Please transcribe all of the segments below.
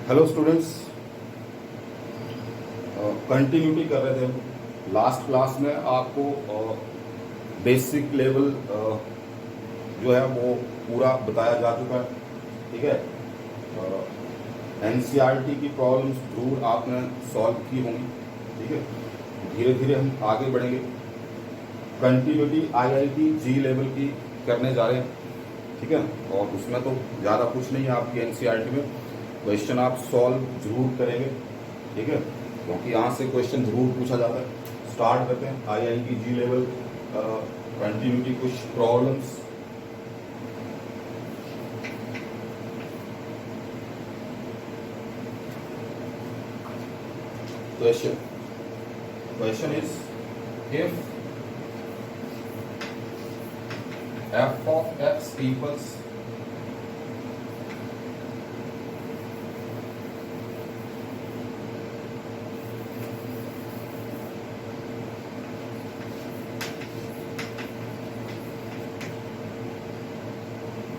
Hello students, continuity कर रहे थे हम। लास्ट क्लास में आपको बेसिक लेवल जो है वो पूरा बताया जा चुका है। ठीक है, एनसीईआरटी की प्रॉब्लम्स जरूर आपने सॉल्व की होंगी। ठीक है, धीरे धीरे हम आगे बढ़ेंगे। कंटिन्यूटी आईआईटी जी लेवल की करने जा रहे हैं। ठीक है, और उसमें तो ज़्यादा कुछ नहीं है आपकी एनसीईआरटी में। क्वेश्चन आप सॉल्व जरूर करेंगे। ठीक है, क्योंकि यहाँ से क्वेश्चन जरूर पूछा जाता है। स्टार्ट करते हैं आईआईटी जी लेवल कंटिन्यूटी कुछ problems. Question is if f of x equals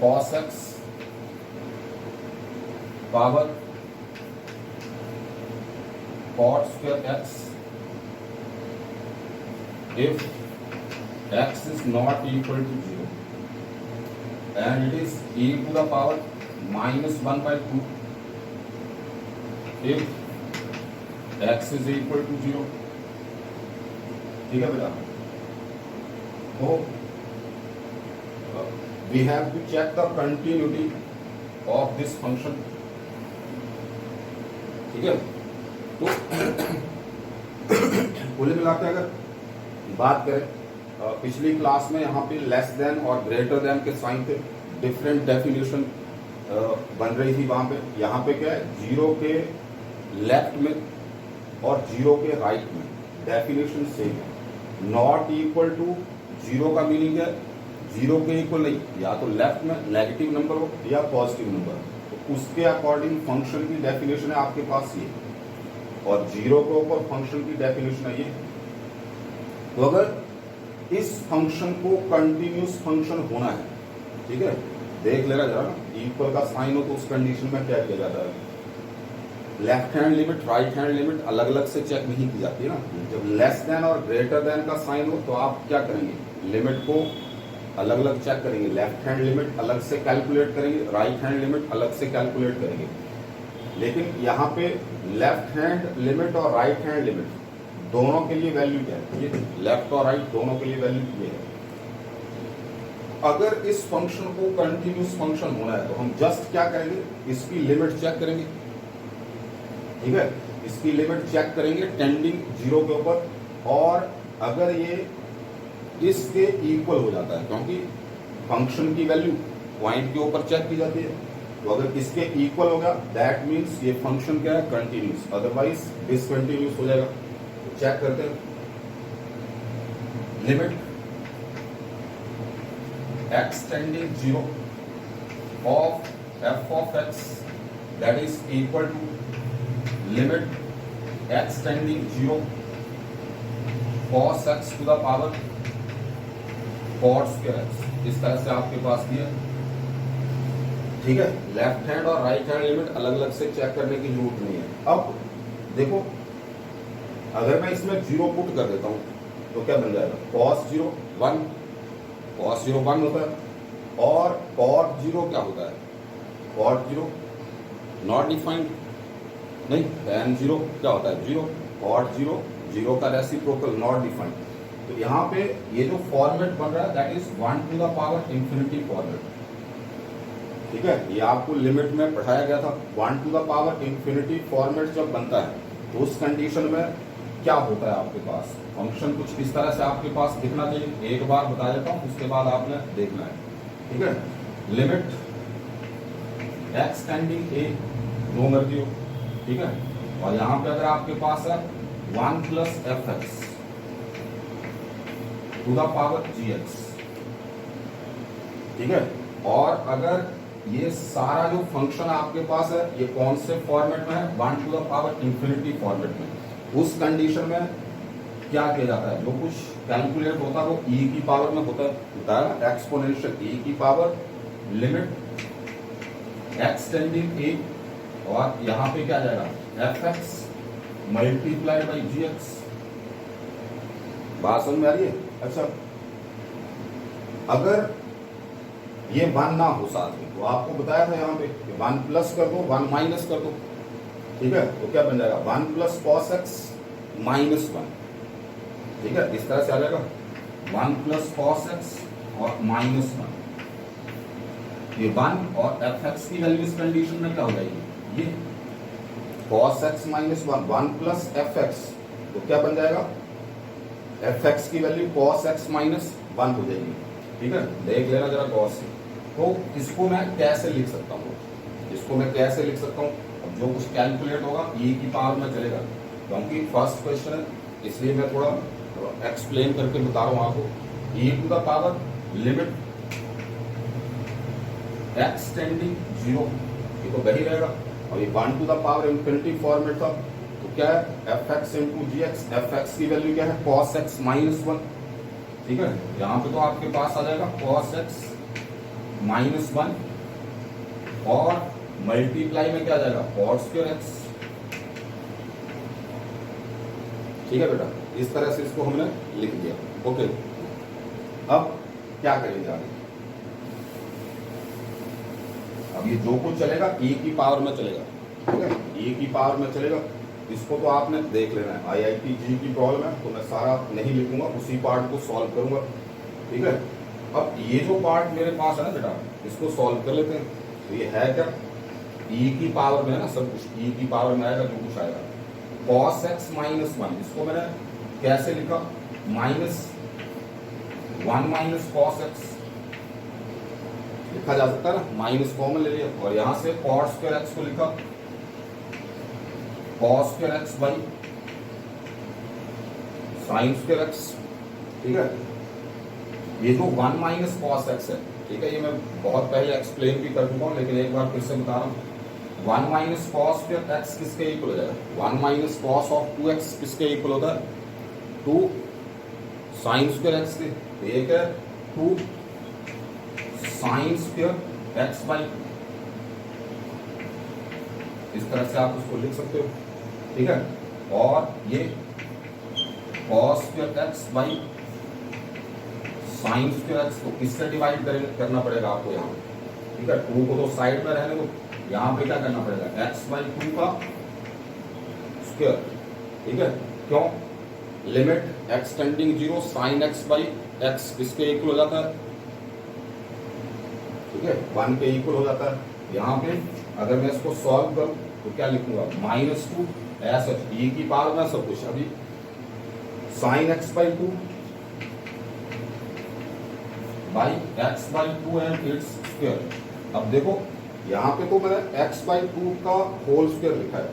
cos x power cot square x if x is not equal to 0 and it is e to the power minus 1 by 2 if x is equal to 0। ठीक है बेटा, तो we have to check the continuity of this function। ठीक है, तो कुल मिला के अगर बात करें, पिछली क्लास में यहाँ पे लेस देन और ग्रेटर देन के साइन थे, डिफरेंट डेफिनेशन बन रही थी वहां पे। यहाँ पे क्या है, जीरो के लेफ्ट में और जीरो के राइट में डेफिनेशन सेम है। नॉट इक्वल टू जीरो का मीनिंग है जीरो के इक्वल नहीं, या तो लेफ्ट में नेगेटिव नंबर हो या पॉजिटिव नंबर, तो उसके अकॉर्डिंग फंक्शन की डेफिनेशन है आपके पास ये, और जीरो के ऊपर फंक्शन की डेफिनेशन है ये। तो अगर इस फंक्शन को कंटिन्यूस फंक्शन होना है, ठीक है, देख लेना जरा ना, इक्वल का साइन हो तो उस कंडीशन में क्या किया जाता है, left hand limit right hand limit अलग अलग से चेक नहीं की जाती है ना। जब लेस देन और ग्रेटर देन का साइन हो तो आप क्या करेंगे, लिमिट को अलग अलग चेक करेंगे। लेफ्ट हैंड लिमिट अलग से कैलकुलेट करेंगे, राइट हैंड लिमिट अलग से कैलकुलेट करेंगे। लेकिन यहाँ पे लेफ्ट हैंड लिमिट और राइट हैंड लिमिट दोनों के लिए वैल्यू क्या है, ये लेफ्ट और राइट दोनों के लिए वैल्यू ये है। अगर इस फंक्शन को कंटिन्यूस फंक्शन होना है तो हम जस्ट क्या करेंगे, इसकी लिमिट चेक करेंगे। ठीक है, इसकी लिमिट चेक करेंगे टेंडिंग जीरो के ऊपर, और अगर ये इसके इक्वल हो जाता है, क्योंकि फंक्शन की वैल्यू पॉइंट के ऊपर चेक की जाती है, तो अगर इसके इक्वल होगा दैट मीन्स ये फंक्शन क्या है, कंटिन्यूस, अदरवाइज डिसकंटिन्यूस हो जाएगा। चेक करते हैं, limit x tending zero of f of x that is equal to limit x tending zero cos x to the power cot square x। इस तरह से आपके पास दिया। ठीक है, लेफ्ट हैंड और राइट हैंड लिमिट अलग अलग से चेक करने की जरूरत नहीं है। अब देखो, अगर मैं इसमें जीरो पुट कर देता हूं तो क्या बन जाएगा, cos जीरो 1, cos जीरो 1 होता है, और cot जीरो क्या होता है, cot जीरो नॉट डिफाइंड नहीं, tan जीरो क्या होता है, जीरो, cot जीरो जीरो का रेसिप्रोकल नॉट डिफाइंड। तो यहाँ पे ये जो फॉर्मेट बन रहा है that is 1 to the power infinity format. ठीक है, ये आपको लिमिट में पढ़ाया गया था। 1 to the power infinity format जब बनता है तो उस कंडीशन में क्या होता है, आपके पास फंक्शन कुछ इस तरह से आपके पास दिखना चाहिए। एक बार बता देता हूं, उसके बाद आपने देखना है। ठीक है, लिमिट x टेंडिंग a, नो मर्जी हो। ठीक है, और यहां पे अगर आपके पास है 1 plus f x to the power gx। ठीक है, और अगर ये सारा जो फंक्शन आपके पास है ये कौन से फॉर्मेट में है, 1 to the power infinity format में, उस कंडीशन में क्या किया जाता है, जो कुछ कैलकुलेट होता है वो e की पावर में होता है ना, एक्सपोनेंशियल e की power limit x tending a और यहां पे क्या आ जाएगा, f x multiplied by g x. बात समझ में आ रही है? अच्छा, अगर ये 1 ना हो साथ में, तो आपको बताया था यहाँ पे 1 प्लस कर दो 1 माइनस कर दो, ठीक है, तो क्या बन जाएगा 1 प्लस कॉस एक्स माइनस 1, ठीक है, इस तरह से आ जाएगा 1 प्लस कॉस एक्स और माइनस 1। ये 1 और एफ एक्स की वैल्यू इस कंडीशन में क्या हो जाएगी, ये cos x minus 1 plus f x, तो क्या बन जाएगा, एफ एक्स की वैल्यू कॉस एक्स माइनस 1 हो जाएगी, ठीक है, देख लेना जरा गौर से। तो इसको मैं कैसे लिख सकता हूँ, इसको मैं कैसे लिख सकता हूँ, अब जो कुछ कैलकुलेट होगा e की पावर में चलेगा, क्योंकि फर्स्ट क्वेश्चन है इसलिए मैं थोड़ा एक्सप्लेन करके बता रहा हूँ आपको। e to the power limit x tending 0, ये तो वही रहेगा, और ये 1 to the power infinity format था, तो क्या है f x into g x, f x की वैल्यू क्या है कॉस एक्स माइनस 1, ठीक है, यहां पे तो आपके पास आ जाएगा कॉस एक्स माइनस 1 और मल्टीप्लाई में क्या आ जाएगा कॉट स्क्वायर एक्स, ठीक है बेटा, इस तरह से इसको हमने लिख दिया। ओके, अब क्या करेंगे आगे, अब ये जो कुछ चलेगा e की पावर में चलेगा, ठीक है, e की पावर में चलेगा, इसको तो आपने देख लेना है, आईआईटी जी की प्रॉब्लम है तो मैं सारा नहीं लिखूंगा, उसी पार्ट को सॉल्व करूंगा, ठीक है। अब ये जो पार्ट मेरे पास है ना बेटा, इसको सॉल्व कर लेते हैं। तो ये है क्या, e की पावर में है ना सब कुछ, e की पावर में आएगा जो कुछ आएगा, cos x माइनस 1, इसको मैंने कैसे लिखा, माइनस 1 माइनस कॉस एक्स लिखा जा सकता है ना, माइनस कॉमन ले लिया, और यहां से कॉट स्क्वायर एक्स को लिखा cos square x by sine square x, ठीक है। ये जो 1 माइनस कॉस एक्स है, ठीक है, ये मैं बहुत पहले एक्सप्लेन भी कर चुका हूं, लेकिन एक बार फिर से बता रहा हूं, 1 माइनस कॉस स्क्वायर एक्स किसके इक्वल हो जाएगा, 1 माइनस कॉस ऑफ 2x किसके इक्वल होता है 2 साइन स्क्वायर एक्स के, तो ये क्या है 2 साइन स्क्वायर एक्स बाई, इस तरह से आप उसको लिख सकते हो, ठीक है, और ये cos square x by sine square x को किससे डिवाइड करना पड़ेगा आपको यहाँ, ठीक है, 2 को तो साइड में रहने दो, यहाँ पे क्या करना पड़ेगा x बाई 2 का स्क्वायर, ठीक है, क्यों, limit x tending 0 sine x by x किसके इक्वल हो जाता है, ठीक है, 1 के इक्वल हो जाता है। यहाँ पे अगर मैं इसको सॉल्व करूं तो क्या लिखूंगा, -2 ऐसा e की पावर में सब कुछ, अभी sine x by 2 by x by 2 and its square. अब देखो यहाँ पे तो मैंने x बाई 2 का होल स्क्वायर लिखा है,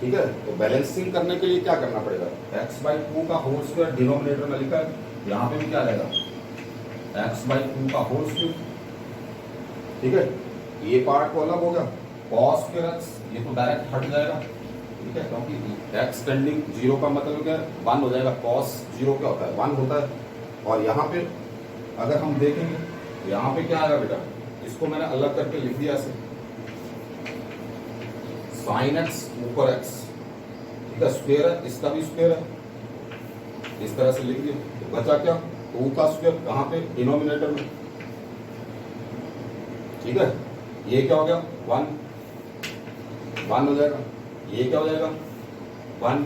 ठीक है, तो बैलेंसिंग करने के लिए क्या करना पड़ेगा, x बाई 2 का होल स्क्वायर डिनोमिनेटर में लिखा है, यहाँ पे भी क्या रहेगा x बाई 2 का होल स्क्वायर, ठीक है, ये पार्ट तो अलग हो गया, कॉस स्क्वायर एक्स ये तो डायरेक्ट हट जाएगा, ठीक है, क्योंकि x टेंडिंग 0 का मतलब क्या है 1 हो जाएगा, कॉस 0 क्या होता है 1 होता है, और यहाँ पे अगर हम देखेंगे तो यहाँ पे क्या आएगा बेटा, इसको मैंने अलग करके लिख दिया ऐसे, साइन एक्स ऊपर एक्स, ठीक है, स्क्वायर है, इसका भी स्क्वायर है, इस तरह से लिख दिया, तो बचा क्या 2 का स्क्वायर, कहाँ पे डिनोमिनेटर में, ठीक है, ये क्या हो गया 1 हो जाएगा, ये क्या हो जाएगा 1,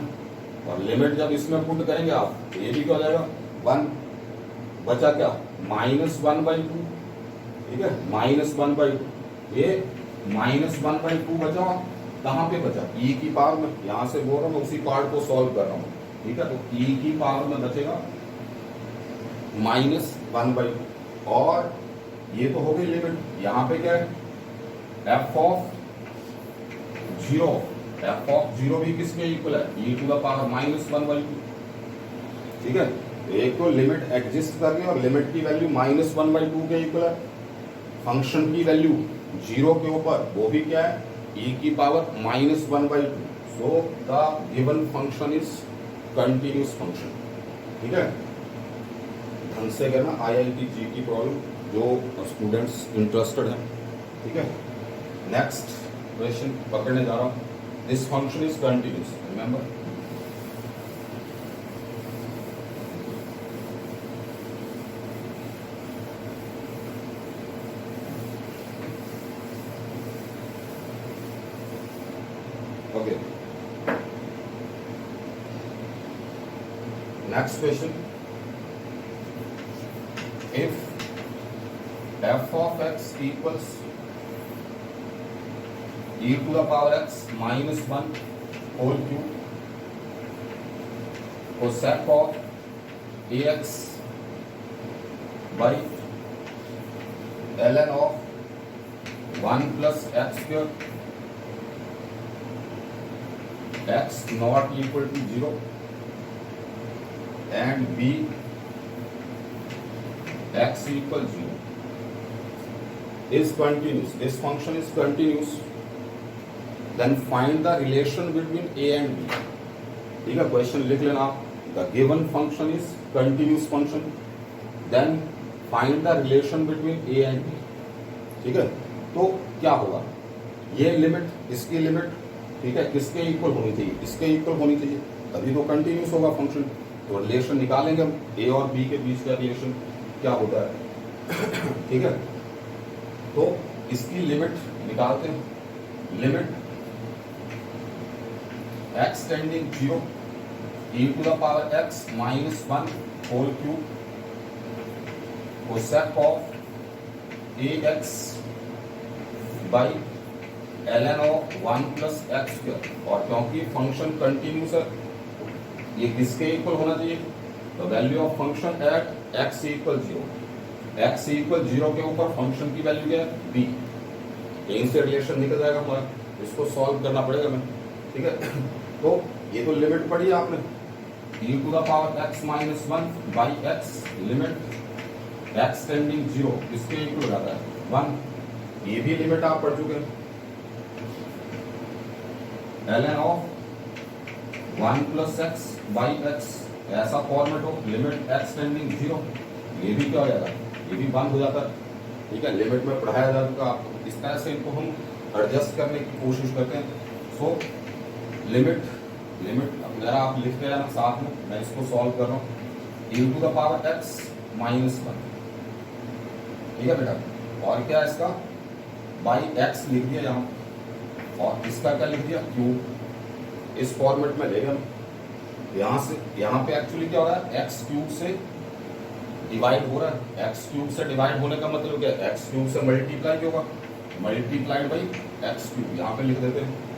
और लिमिट जब इसमें पुट करेंगे आप तो ये भी क्या हो जाएगा 1, बचा क्या -1 बाई 2, ठीक है, -1 बाई 2, ये -1 बाई 2 बचा, कहाँ पे बचा e की पावर में, यहां से बोल रहा हूँ उसी पार्ट को सॉल्व कर रहा हूँ, ठीक है, तो e की पावर में बचेगा -1 बाई 2, और ये तो हो गई लिमिट, यहाँ पे क्या है f ऑफ 0 भी किसके इक्वल है e to the power -1 by 2, ठीक है, तो एक तो लिमिट एग्जिस्ट कर रही है और लिमिट की वैल्यू -1 बाई 2 के इक्वल है, फंक्शन की वैल्यू 0 के ऊपर वो भी क्या है e की power -1 by 2, so the given function is continuous function, ठीक है, ढंग से करना आईआईटी जी की प्रॉब्लम जो स्टूडेंट्स इंटरेस्टेड हैं, ठीक है। नेक्स्ट क्वेश्चन पकड़ने जा रहा हूँ. This function is continuous, remember. Okay. Next question. If f of x equals e to the power x minus 1 whole cube, or sec of ax by ln of 1 plus x square, x not equal to 0, and b x equal 0 is continuous. This function is continuous. Then find the relation between a and b. ठीक है, question लिख लेना आप. The given function is continuous function. Then find the relation between a and b. ठीक है, तो क्या होगा, ये लिमिट, इसकी लिमिट, ठीक है, किसके इक्वल होनी चाहिए, इसके इक्वल होनी चाहिए, तभी तो कंटिन्यूस होगा फंक्शन. तो रिलेशन निकालेंगे हम, ए और बी के बीच का रिलेशन क्या होता है. ठीक है, तो इसकी लिमिट निकालते हैं. Limit x tending 0 e to the power x minus 1 whole cube cosec of ax बाई ln of 1 plus x square. और क्योंकि फंक्शन कंटिन्यूस है, ये किसके इक्वल होना चाहिए, तो value of function at x equal 0. x equal 0 के ऊपर फंक्शन की वैल्यू क्या है, b. यहीं से रिलेशन निकल जाएगा हमारा. इसको सॉल्व करना पड़ेगा हमें. ठीक है, तो ये तो लिमिट पढ़ी है आपने, e to the power x minus 1 by x, limit x tending 0 किसके इक्वल हो जाता है 1. ये भी लिमिट आप पढ़ चुके हैं. ln of 1 plus x by x, ऐसा फॉर्मेट हो, लिमिट x टेंडिंग 0, ये भी क्या हो जाएगा, ये भी बंद हो जाता है. ठीक है, लिमिट में पढ़ाया जा चुका आपको. इस तरह से इनको हम एडजस्ट करने की कोशिश करते हैं. सो लिमिट जरा आप लिखते रहना साथ में, मैं इसको सॉल्व कर रहा हूँ. e to the power x minus 1, ठीक है बेटा, और क्या है इसका, बाई x लिख दिया यहाँ, और इसका क्या लिख दिया, क्यूब. इस फॉर्मेट में लेंगे हम. यहाँ से यहाँ पे एक्चुअली क्या हो रहा है, एक्स क्यूब से डिवाइड हो रहा है. एक्स क्यूब से डिवाइड होने का मतलब क्या है, एक्स क्यूब से मल्टीप्लाई होगा, मल्टीप्लाइड बाई एक्स क्यूब. यहाँ पे लिख देते हैं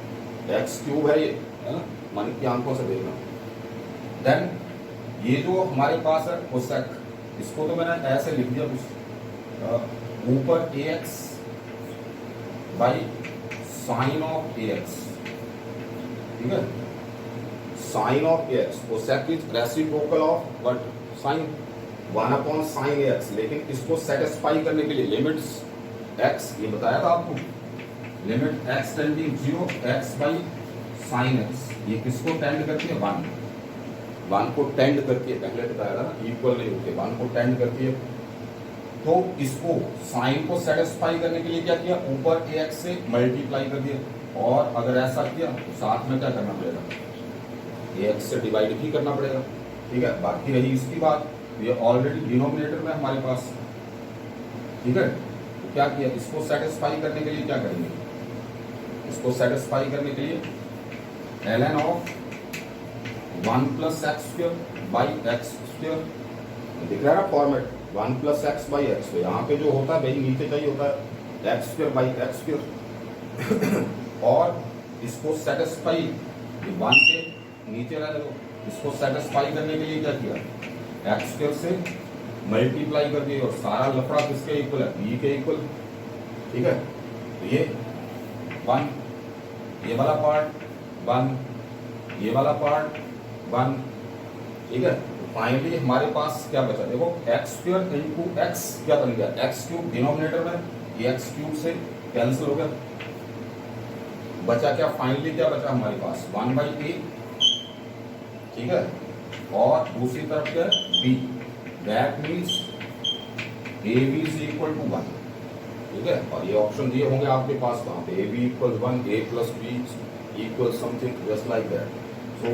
एक्स क्यूब है ये, है ना, मन की आंखों से देखना. देन ये जो हमारे पास है कोसेक, इसको तो मैंने ऐसे लिख दिया कुछ, ऊपर A X by sine of A X. ठीक है, sine of A X, cosec is reciprocal of what, sine, 1 upon sine A X. लेकिन इसको सेटिस्फाई करने के लिए लिमिट्स x, ये बताया था आपको, limit x tending 0 x by sine x, ये किसको टेंड करती है, 1 को टेंड करती है. पहले बताया था ना, इक्वल नहीं होती, 1 को टेंड करती है. तो इसको साइन को सेटिस्फाई करने के लिए क्या किया, ऊपर ax से मल्टीप्लाई कर दिया. और अगर ऐसा किया तो साथ में क्या करना पड़ेगा, ax से डिवाइड भी करना पड़ेगा. ठीक है, बाकी रही इसकी बात, ये ऑलरेडी डिनोमिनेटर में हमारे पास. ठीक है, तो क्या किया, इसको सेटिस्फाई करने के लिए क्या करेंगे, इसको सेटिस्फाई करने के लिए ln of 1 plus x square by x square. दिख रहा है ना format, 1 plus x by x. तो यहाँ पे जो होता है भाई नीचे चाहिए होता है x square by x square. और इसको सेटिस्फाई, 1 के नीचे रह दो, इसको सेटिस्फाई करने के लिए क्या किया, एक्स स्क्वायर से मल्टीप्लाई कर दिए. और सारा लफड़ा किसके इक्वल है, बी के इक्वल. ठीक है, तो ये 1, ये वाला पार्ट 1, ये वाला पार्ट 1. ठीक है, तो फाइनली हमारे पास क्या बचा, देखो एक्स स्क्वायर इंटू एक्स क्या बन गया, एक्स क्यूब डिनोमिनेटर में, ये एक्स क्यूब से कैंसिल हो गया. बचा क्या, फाइनली क्या बचा हमारे पास, 1 बाई ए. ठीक है, और दूसरी तरफ क्या है, b. That means a b is equal to 1. ठीक है, और ये ऑप्शन दिए होंगे आपके पास कहाँ पे, a b equal 1, a plus b equal something just like that. So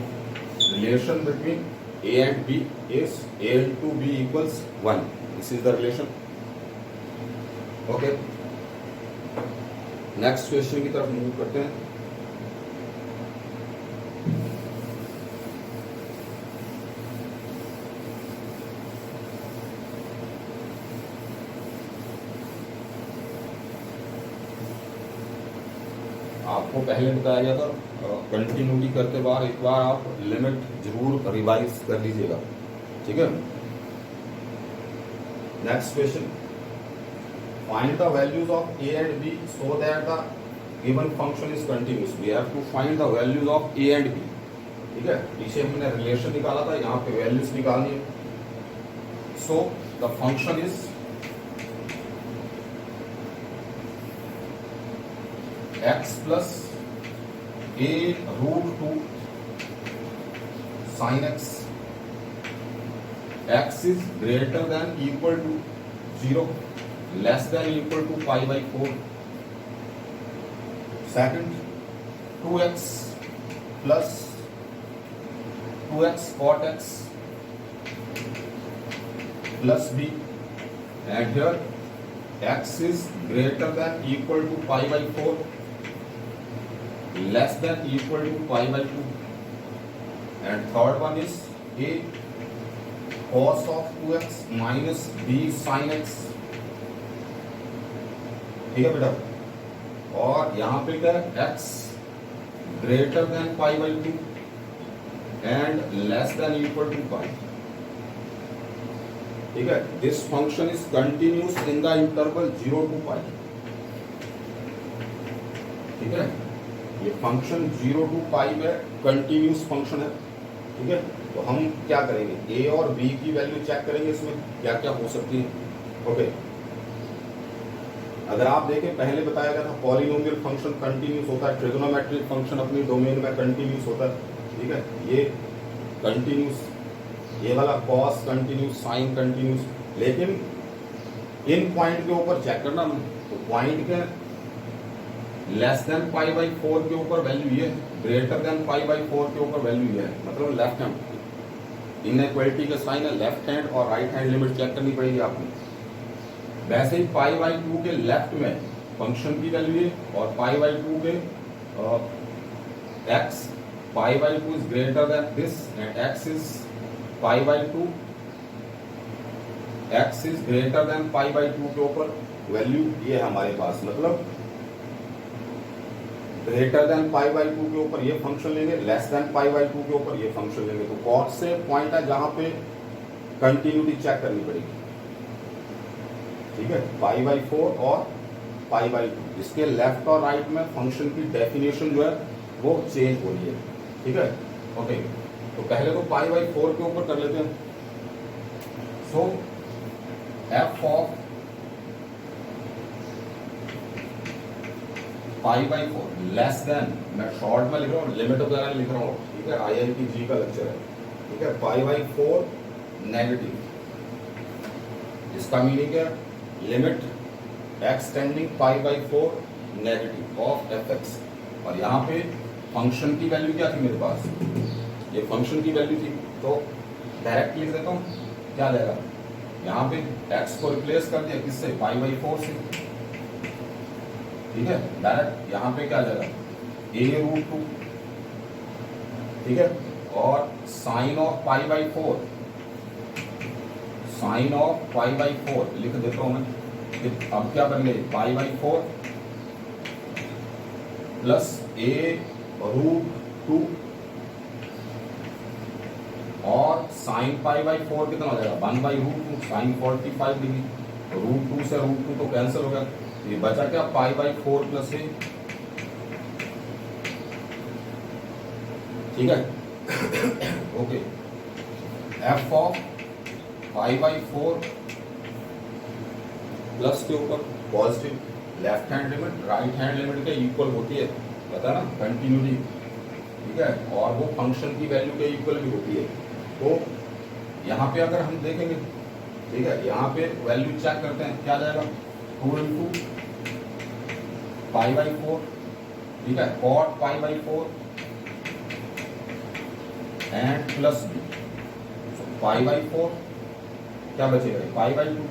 relation between a and b is a into b equals 1. This is the relation. Okay, next question की तरफ मूव करते हैं. आपको पहले बताया गया था कंटिन्यूटी करते बार एक बार आप लिमिट जरूर रिवाइज कर लीजिएगा. ठीक है, next question. Find the values of a and b so that the given function is continuous. We have to find the values of a and b. ठीक है, पीछे हमने रिलेशन निकाला था, यहाँ पे वैल्यूज निकालनी है. So the function is x plus a root 2 sine x. x is greater than equal to 0, less than equal to pi by 4. Second 2x plus 2x cot x plus b and here x is greater than equal to pi by 4, less than equal to pi by 2. And third one is a cos of 2x minus b sin x. ठीक है बेटा, और यहां पे क्या है, x greater than pi by 2 and less than equal to pi. ठीक है, this function is continuous in the interval 0 to pi. ठीक है, ये फंक्शन 0 to pi में कंटिन्यूस फंक्शन है. ठीक है, तो हम क्या करेंगे, a और b की वैल्यू चेक करेंगे इसमें क्या क्या हो सकती है. ओके, अगर आप देखें पहले बताया गया था पॉलिनोमियल फंक्शन कंटिन्यूस होता है, ट्रिगोनोमेट्रिक फंक्शन अपनी डोमेन में कंटिन्यूस होता है. ठीक है, ये कंटिन्यूस, ये वाला कॉस कंटिन्यूस, साइन कंटिन्यूस. लेकिन इन पॉइंट के ऊपर चेक करना, तो पॉइंट के लेस देन पाई बाई 4 के ऊपर वैल्यू ये, ग्रेटर देन पाई बाई 4 के ऊपर वैल्यू ये है, मतलब लेफ्ट हैंड. इनइक्वालिटी का साइन है, लेफ्ट हैंड और राइट हैंड लिमिट चेक करनी पड़ेगी आपको. वैसे ही पाई बाई 2 के लेफ्ट में फंक्शन की वैल्यू है, और पाई बाई 2 के x pi by 2 is greater then this and x is pi by 2, x is greater than pi by 2 के ऊपर वैल्यू ये है हमारे पास. मतलब ग्रेटर देन पाई बाई 2 के ऊपर ये फंक्शन लेंगे, लेस देन पाई बाई 2 के ऊपर ये फंक्शन लेंगे. तो कौन से पॉइंट है जहां पे कंटिन्यूटी चेक करनी पड़ेगी. ठीक है, पाई बाई 4 और पाई बाई 2, इसके लेफ्ट और राइट में फंक्शन की डेफिनेशन जो है वो चेंज हो रही है. ठीक है, ओके, तो पहले तो पाई बाई 4 के ऊपर कर लेते हैं. So F of pi by 4 less than, मैं शॉर्ट में लिख रहा हूँ, लिमिट वगैरह लिख रहा हूँ. ठीक है, IIT का लेक्चर है. ठीक है, पाई बाई 4 नेगेटिव, इसका मीनिंग है limit x tending pi by 4 negative of F x. और यहाँ पे फंक्शन की वैल्यू क्या थी मेरे पास, ये फंक्शन की वैल्यू थी, तो डायरेक्ट लिख देता हूँ. क्या जाएगा, यहाँ पे x को रिप्लेस कर दिया किससे, पाई बाई 4 से. ठीक है, डायरेक्ट यहाँ पे क्या जाएगा, a रूट 2. ठीक है, और sine of pi by 4, sine of pi by 4 लिख देता हूँ मैं. अब क्या बन गई, pi by 4 plus a root 2 और साइन पाई बाई 4 कितना हो जाएगा, 1 by root 2, sine 45 degree. Root 2 से रूट 2 तो कैंसिल हो गया, ये बचा क्या, पाई बाई 4 प्लस a. ठीक है, okay, F of pi by 4 plus के ऊपर positive, left hand limit right hand limit के इक्वल होती है, पता ना, कंटिन्यूटी. ठीक है, और वो फंक्शन की वैल्यू के इक्वल भी होती है. तो यहाँ पे अगर हम देखेंगे, ठीक है, यहाँ पे वैल्यू चेक करते हैं, क्या जाएगा, 2 इंटू पाई बाई 4, ठीक है, cot pi by 4 and plus b, pi by 4 क्या बचेगा, पाई बाई 2,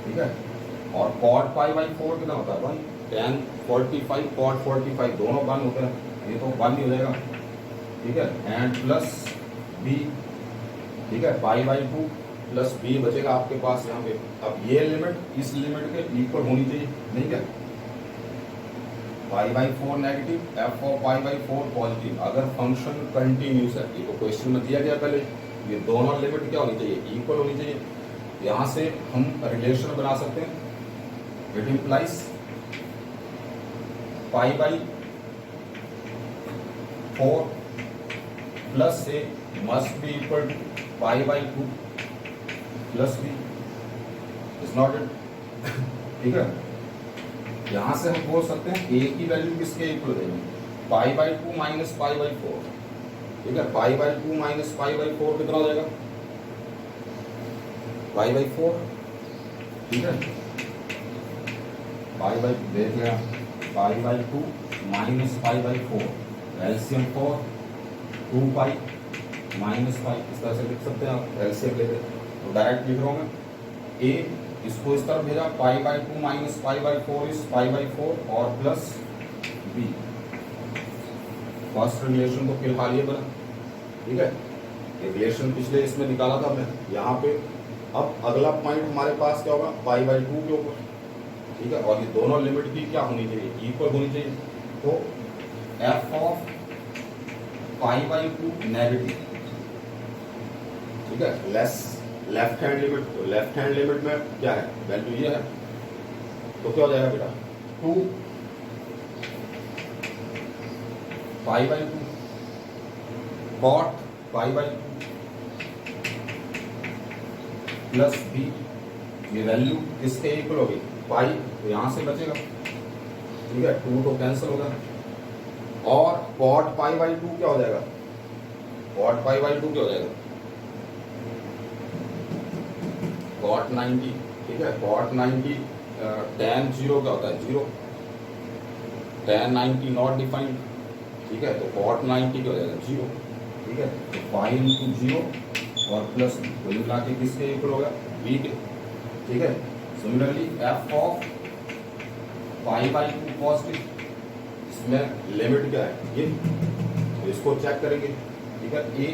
ठीक है, और कॉट पाई बाई 4 कितना होता है 1, tan 45 कॉट 45 दोनों 1 होते हैं, ये तो 1 ही हो जाएगा, ठीक है, एंड प्लस बी, ठीक है, पाई बाई 2 प्लस बी बचेगा आपके पास यहाँ पे। अब ये लिमिट इस लिमिट के इक्वल होनी चाहिए, नहीं क्या, पाई by 4 negative, F of pi by 4 positive, अगर फंक्शन कंटिन्यूस है, ये तो क्वेश्चन में दिया गया पहले, ये दोनों लिमिट क्या होनी चाहिए, इक्वल होनी चाहिए। यहाँ से हम रिलेशन बना सकते हैं, it implies pi by 4 plus a must B equal to pi by 2 plus b, is not it, ठीक है। यहां से हम बोल सकते हैं ए की वैल्यू किसके इक्वल देंगे, पाई बाई 2 माइनस पाई बाई 4, ठीक है, पाई बाई 2 माइनस पाई बाई 4 कितना हो जाएगा, पाई बाई 4, ठीक है, पाई बाई देख लिया, पाई by 2 minus pi by 4, LCM 4 2 pi minus pi, इस तरह से लिख सकते हैं आप, एलसीएम लेते तो डायरेक्ट लिख रहा हूं मैं, ए इसको इस तरफ भेजा, पाई by 2 minus pi by 4 is pi by 4 और प्लस बी, फर्स्ट रिलेशन तो फिलहाल ये बना, ठीक है, ये रिलेशन पिछले इसमें निकाला था हमने यहाँ पे। अब अगला पॉइंट हमारे पास क्या होगा, पाई बाई 2 के ऊपर, ठीक है, और ये दोनों लिमिट की क्या होनी चाहिए, इक्वल होनी चाहिए, तो F of pi by 2 negative, ठीक है, लेस लेफ्ट हैंड लिमिट, तो लेफ्ट हैंड लिमिट में क्या है, वैल्यू ये है, तो क्या हो जाएगा बेटा 2 pi by 2 cot pi by 2 plus b, ये वैल्यू किसके इक्वल होगी, पाई, तो यहां से बचेगा, ठीक है, 2 तो कैंसिल होगा, और कॉट पाई बाई 2 क्या हो जाएगा, कॉट पाई बाई 2 क्या हो जाएगा, कॉट 90, ठीक है, कॉट 90 tan 0 क्या होता है 0, tan 90 नॉट डिफाइंड, ठीक है, तो कॉट 90 क्या हो जाएगा 0, ठीक है, तो पाई इंटू 0 और प्लस वही मिला के किसके इक्वल होगा, बी के, ठीक है। Similarly F of pi by 2 positive, इसमें लिमिट क्या है ये, तो इसको चेक करेंगे, ठीक है, A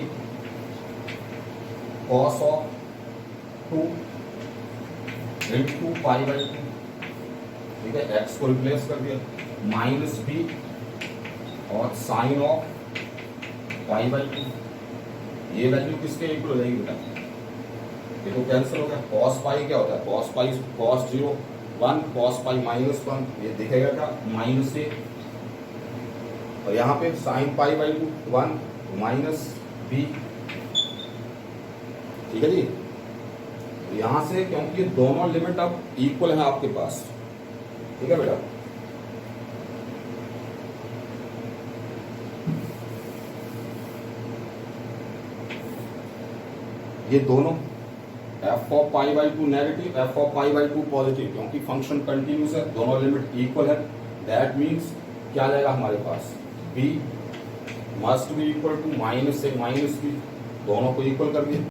cos of 2 into pi by 2, ठीक है, एक्स को रिप्लेस कर दिया, माइनस बी और साइन ऑफ पाई बाई 2, ये वैल्यू किसके इक्वल हो जाएगी बेटा, ये तो कैंसिल हो गया, कॉस पाई क्या होता है, cos pi cos 0 1, cos pi minus 1, ये दिखेगा क्या माइनस ए, और यहाँ पे sine pi by 2 1 minus b, ठीक है जी। यहां से क्योंकि दोनों लिमिट अब इक्वल है आपके पास, ठीक है बेटा, ये दोनों F of pi by 2 negative, F of pi by 2 positive, क्योंकि फंक्शन कंटिन्यूस है, दोनों लिमिट इक्वल है, दैट मीन्स क्या आ जाएगा हमारे पास, B must B equal to minus A minus B, दोनों को इक्वल कर दिया।